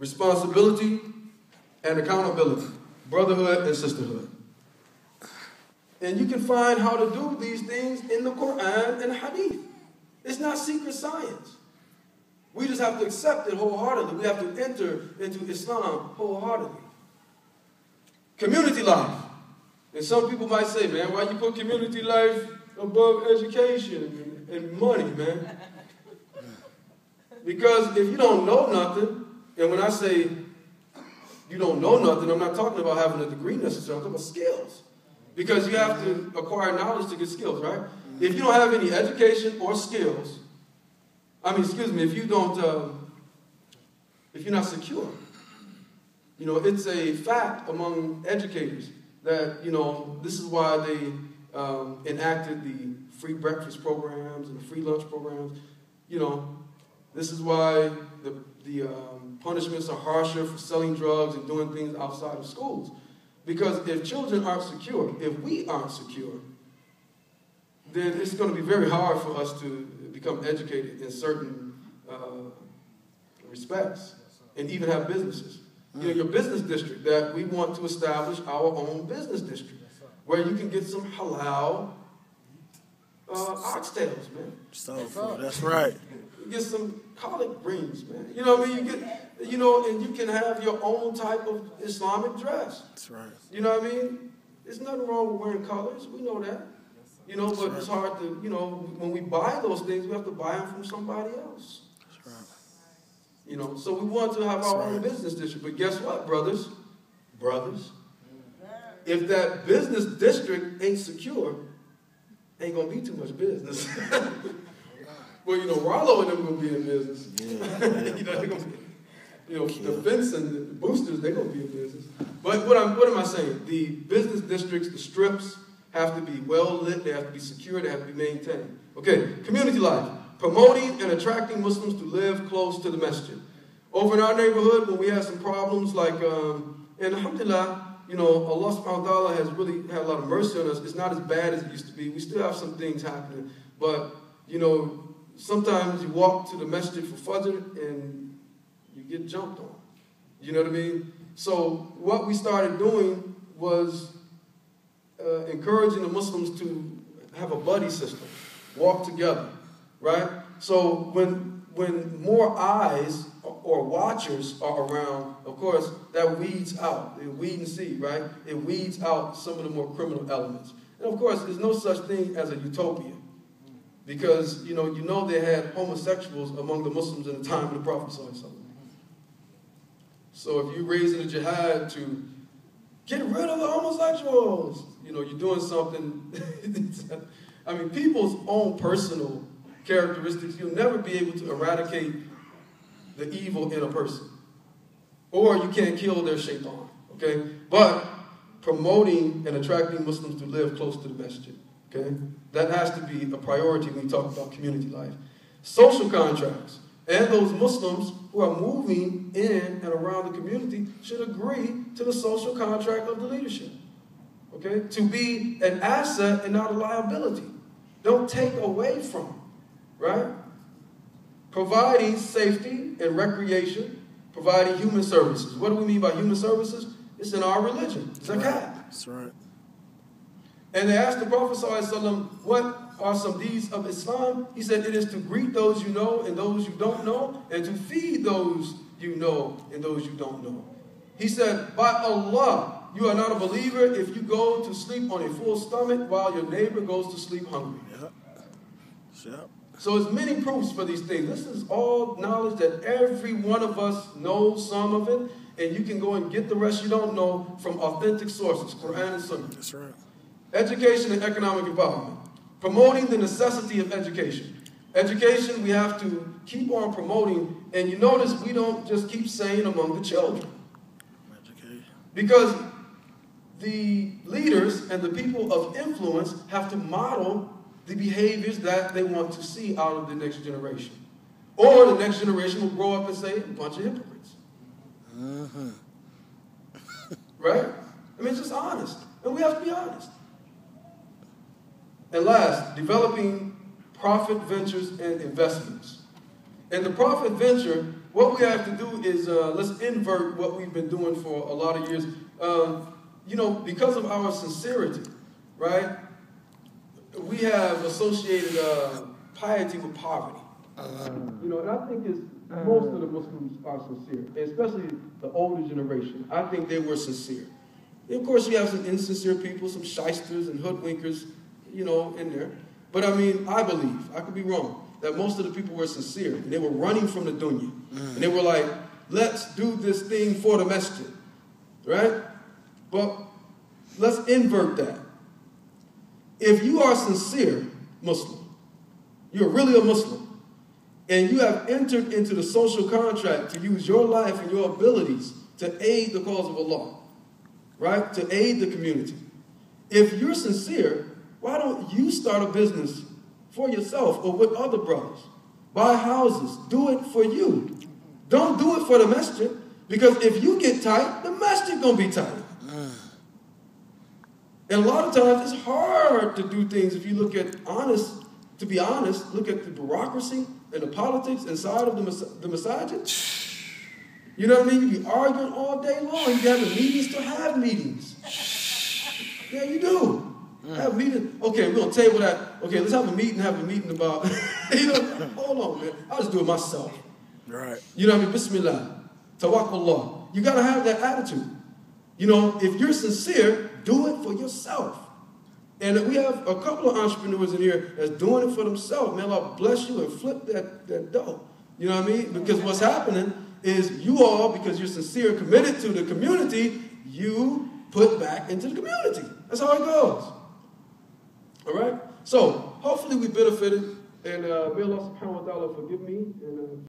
responsibility, and accountability, brotherhood and sisterhood. And you can find how to do these things in the Quran and Hadith. It's not secret science. We just have to accept it wholeheartedly. We have to enter into Islam wholeheartedly. Community life. And some people might say, man, why you put community life above education and money, man? Because if you don't know nothing, and when I say you don't know nothing, I'm not talking about having a degree necessarily, I'm talking about skills. Because you have to acquire knowledge to get skills, right? If you don't have any education or skills, if you don't, if you're not secure, it's a fact among educators that, this is why they enacted the free breakfast programs and the free lunch programs. This is why the punishments are harsher for selling drugs and doing things outside of schools. Because if children aren't secure, if we aren't secure, then it's going to be very hard for us to become educated in certain respects and even have businesses. Your business district, that we want to establish our own business district where you can get some halal oxtails, man. So, that's right. You get some collard greens, man. You know what I mean? You get, and you can have your own type of Islamic dress. That's right. You know what I mean? There's nothing wrong with wearing colors. We know that. But it's hard to, when we buy those things, we have to buy them from somebody else. That's right. So we want to have our own business district. But guess what, brothers? If that business district ain't secure, ain't going to be too much business. Well, Rollo and them going to be in business. Yeah. They're going to be, the fence and the boosters, they're going to be in business. But what am I saying? The business districts, the strips, have to be well lit, they have to be secure, they have to be maintained. Okay, community life. Promoting and attracting Muslims to live close to the masjid. Over in our neighborhood, when we have some problems like, and alhamdulillah, Allah subhanahu wa ta'ala has really had a lot of mercy on us. It's not as bad as it used to be. We still have some things happening. But, sometimes you walk to the masjid for Fajr and you get jumped on. You know what I mean? So what we started doing was encouraging the Muslims to have a buddy system, walk together, right? So when more eyes or watchers are around, of course, that weeds out. It weed and see, right? It weeds out some of the more criminal elements. And of course, there's no such thing as a utopia. Because, they had homosexuals among the Muslims in the time of the Prophet ﷺ. So if you're raising a jihad to get rid of the homosexuals, you're doing something. People's own personal characteristics, you'll never be able to eradicate the evil in a person. Or you can't kill their shaitan, okay? But promoting and attracting Muslims to live close to the masjid, okay? That has to be a priority when we talk about community life. Social contracts. And those Muslims who are moving in and around the community should agree to the social contract of the leadership. Okay? To be an asset and not a liability. Don't take away from, right? Providing safety and recreation, providing human services. What do we mean by human services? It's in our religion. Zakat. That's right. And they asked the Prophet ﷺ, what are some deeds of Islam? He said, it is to greet those you know and those you don't know, and to feed those you know and those you don't know. He said, by Allah, you are not a believer if you go to sleep on a full stomach while your neighbor goes to sleep hungry. Yep. So there's many proofs for these things. This is all knowledge that every one of us knows some of it, and you can go and get the rest you don't know from authentic sources, Quran and Sunnah. That's right. Education and economic empowerment. Promoting the necessity of education. Education we have to keep on promoting, and you notice we don't just keep saying among the children. Education. Because the leaders and the people of influence have to model the behaviors that they want to see out of the next generation. Or the next generation will grow up and say, a bunch of hypocrites. Right? It's just honest. And we have to be honest. And last, developing profit ventures and investments. And the profit venture what we have to do is let's invert what we've been doing for a lot of years. You know, because of our sincerity, right? We have associated piety with poverty. You know, and I think most of the Muslims are sincere, especially the older generation. I think they were sincere. And of course, you have some insincere people, some shysters and hoodwinkers, you know, in there. But I mean, I believe, I could be wrong, that most of the people were sincere. And they were running from the dunya. And they were like, let's do this thing for the masjid. Right? But let's invert that. If you are sincere Muslim, you're really a Muslim, and you have entered into the social contract to use your life and your abilities to aid the cause of Allah, right? To aid the community. If you're sincere, why don't you start a business for yourself or with other brothers? Buy houses. Do it for you. Don't do it for the masjid, because if you get tight, the masjid gonna be tight. And a lot of times it's hard to do things if you look at to be honest, look at the bureaucracy and the politics inside of the masajid. You know what I mean? You be arguing all day long. You have meetings to have meetings. Yeah, you do. Have meetings. Okay, we're going to table that. Okay, let's have a meeting about, you know, hold on, man. I'll just do it myself. Right. You know what I mean? Bismillah. Tawakkallah. You got to have that attitude. You know, if you're sincere, do it for yourself. And we have a couple of entrepreneurs in here that's doing it for themselves. Man, Allah bless you and flip that dough. You know what I mean? Because what's happening is you all, because you're sincere, committed to the community, you put back into the community. That's how it goes. All right? So, hopefully we benefited. And may Allah subhanahu wa ta'ala forgive me. And